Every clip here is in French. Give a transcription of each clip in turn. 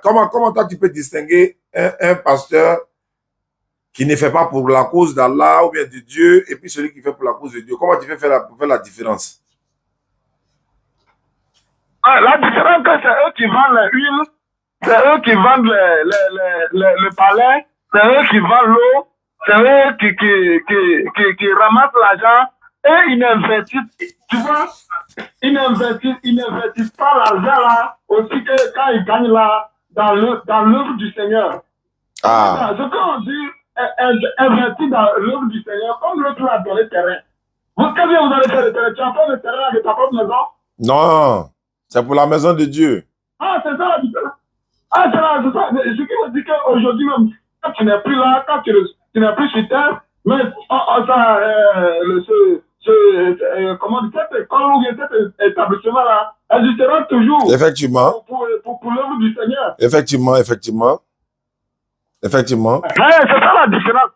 Comment toi tu peux distinguer un pasteur qui ne fait pas pour la cause d'Allah ou bien de Dieu et puis celui qui fait pour la cause de Dieu? Comment tu peux faire la différence? La différence, c'est eux qui vendent l'huile, c'est eux qui vendent le palais, c'est eux qui vendent l'eau, c'est eux qui ramassent l'argent et ils n'investissent, tu vois, ils n'investissent pas l'argent là aussi que quand ils gagnent là dans l'œuvre du Seigneur. Ah. Ce qu'on dit, investir dans l'œuvre du Seigneur, comme l'autre l'a donné le terrain. Qu'est-ce que vous allez faire le terrain? Tu as pas le terrain avec ta propre maison? Non, c'est pour la maison de Dieu. Ah, c'est ça la différence. Ah, c'est ça. Ce qui veut dire qu'aujourd'hui même, quand tu n'es plus là, quand tu n'es plus sur terre, mais comment dire, cette école ou bien cet établissement-là existera toujours. Effectivement. Pour l'œuvre du Seigneur. Effectivement. C'est ça la différence.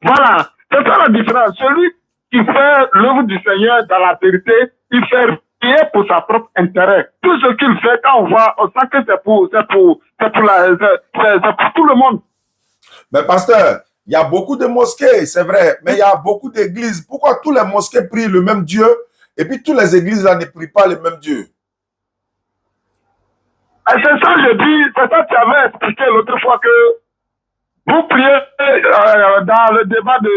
Voilà, c'est ça la différence. Celui qui fait l'œuvre du Seigneur dans la vérité, il fait rien pour sa propre intérêt. Tout ce qu'il fait, quand on voit, on sent que c'est pour tout le monde. Mais pasteur, il y a beaucoup de mosquées, c'est vrai, mais il y a beaucoup d'églises. Pourquoi tous les mosquées prient le même Dieu et puis toutes les églises là ne prient pas le même Dieu? C'est ça, je dis, c'est ça que tu avais expliqué l'autre fois que vous priez dans le débat de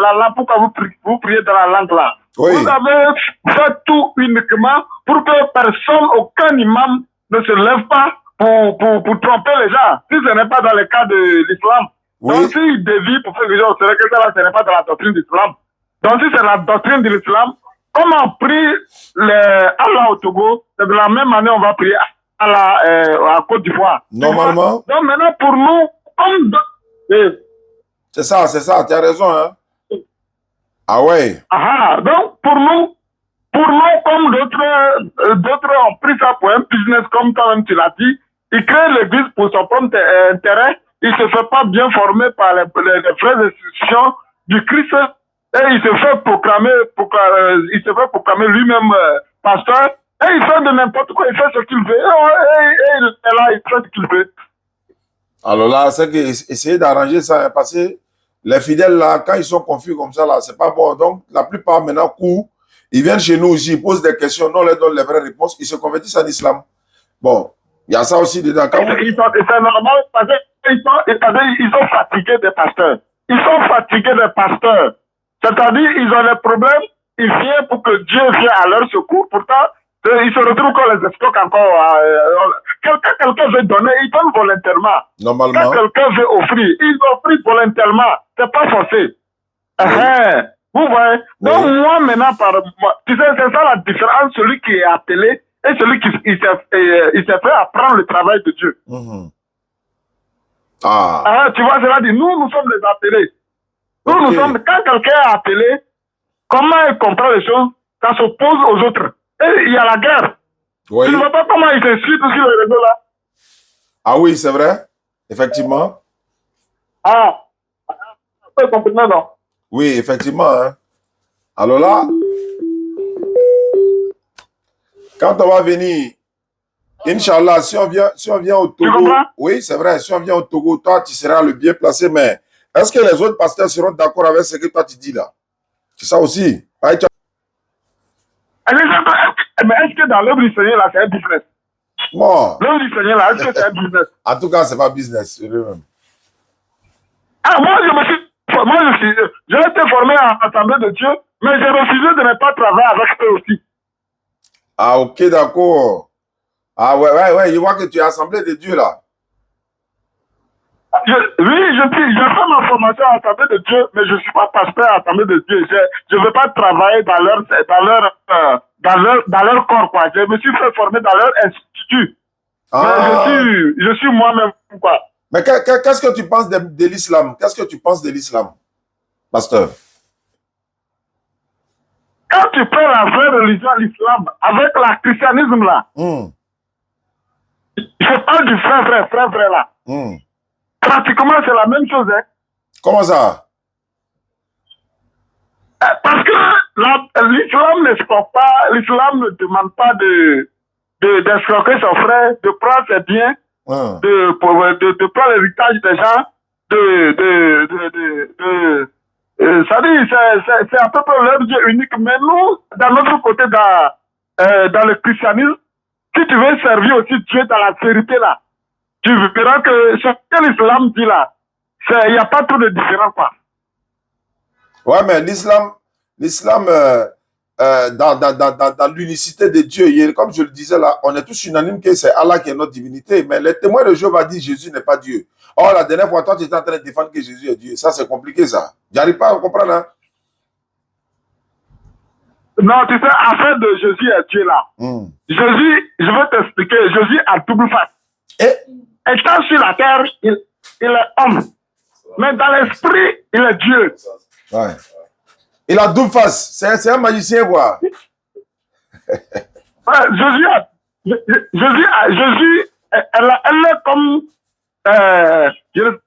la langue, pourquoi vous priez dans la langue là? Oui. Vous avez fait tout uniquement pour que personne, aucun imam ne se lève pas pour tromper les gens. Si ce n'est pas dans le cas de l'islam. Oui. Donc s'il dévie pour faire les gens, c'est que ça là, ce n'est pas dans la doctrine de l'islam. Donc si c'est la doctrine de l'islam, comme on prie Allah au Togo, c'est de la même manière on va prier Allah à Côte d'Ivoire. Normalement. Donc maintenant pour nous, c'est ça, tu as raison, hein. Ah ouais. Donc pour nous, comme d'autres ont pris ça pour un business, comme toi-même tu l'as dit, ils créent l'église pour son propre intérêt, il ne se fait pas bien former par les vraies institutions du Christ, et il se fait proclamer lui-même pasteur, et il fait de n'importe quoi, il fait ce qu'il veut, et il est là, il fait ce qu'il veut. Alors là, c'est essayer d'arranger ça, parce que les fidèles là, quand ils sont confus comme ça là, c'est pas bon. Donc la plupart maintenant courent, ils viennent chez nous aussi, ils posent des questions, nous on leur donne les vraies réponses, ils se convertissent en islam. Bon, il y a ça aussi dedans. C'est normal parce qu'ils sont fatigués des pasteurs. Ils sont fatigués des pasteurs. C'est-à-dire, ils ont des problèmes, ils viennent pour que Dieu vienne à leur secours. Pourtant, ils se retrouvent qu'on les exploite encore. Quand quelqu'un veut donner, il donne volontairement. Normalement. Quand quelqu'un veut offrir, il offre volontairement. C'est pas forcé. Oui. Vous voyez? Oui. Donc, moi, maintenant, tu sais, c'est ça la différence, celui qui est appelé et celui qui s'est fait apprendre le travail de Dieu. Tu vois, cela dit, nous sommes les appelés. Nous sommes, quand quelqu'un est appelé, comment il comprend les choses? Ça s'oppose aux autres. Et il y a la guerre. Oui. Tu ne vois pas comment il s'explique sur le réseau là? Ah oui, c'est vrai. Effectivement. C'est complètement non. Oui, effectivement. Hein. Alors là, quand on va venir, Inch'Allah, si on vient au Togo, oui, c'est vrai, si on vient au Togo, toi, tu seras le bien placé, mais est-ce que les autres pasteurs seront d'accord avec ce que toi, tu dis là? C'est ça aussi. Mais est-ce que dans l'œuvre du Seigneur, là, c'est un business? Bon. L'œuvre du Seigneur, là, est-ce que c'est un business? En tout cas, c'est pas business, même. J'ai été formé en Assemblée de Dieu, mais j'ai refusé de ne pas travailler avec eux aussi. Ah, ok, d'accord. Ah, ouais, je vois que tu es Assemblée de Dieu, là. Oui, j'ai fait ma formation à l'Assemblée de Dieu, mais je ne suis pas pasteur à l'Assemblée de Dieu. Je ne veux pas travailler dans leur corps, quoi. Je me suis fait former dans leur institut. Mais je suis moi-même, quoi. Mais qu'est-ce que tu penses de l'islam? Qu'est-ce que tu penses de l'islam, pasteur? Quand tu prends la vraie religion, l'islam, avec le christianisme, là, je parle du frère, là. Pratiquement, c'est la même chose, hein. Comment ça? Parce que l'islam n'escroque pas, l'islam ne demande pas d'escroquer son frère, de prendre ses biens, de prendre l'héritage des gens, ça dit, c'est à peu près leur Dieu unique. Mais nous, d'un autre côté, dans le christianisme, si tu veux servir aussi Dieu dans la vérité là, tu verras que ce que l'islam dit là, il n'y a pas trop de différence, quoi. Ouais, mais l'islam, dans l'unicité de Dieu, comme je le disais là, on est tous unanimes que c'est Allah qui est notre divinité, mais les témoins de Jéhovah disent Jésus n'est pas Dieu. Or, la dernière fois, toi, tu étais en train de défendre que Jésus est Dieu. Ça, c'est compliqué, ça. J'arrive pas à comprendre, hein? Non, tu sais, affaire de Jésus est Dieu là. Jésus, je vais t'expliquer, Jésus a double face. Étant sur la terre, il est homme. Mais dans l'esprit, il est Dieu. Ouais. Il a double face. C'est un magicien, quoi. Ouais, Jésus, elle est comme, je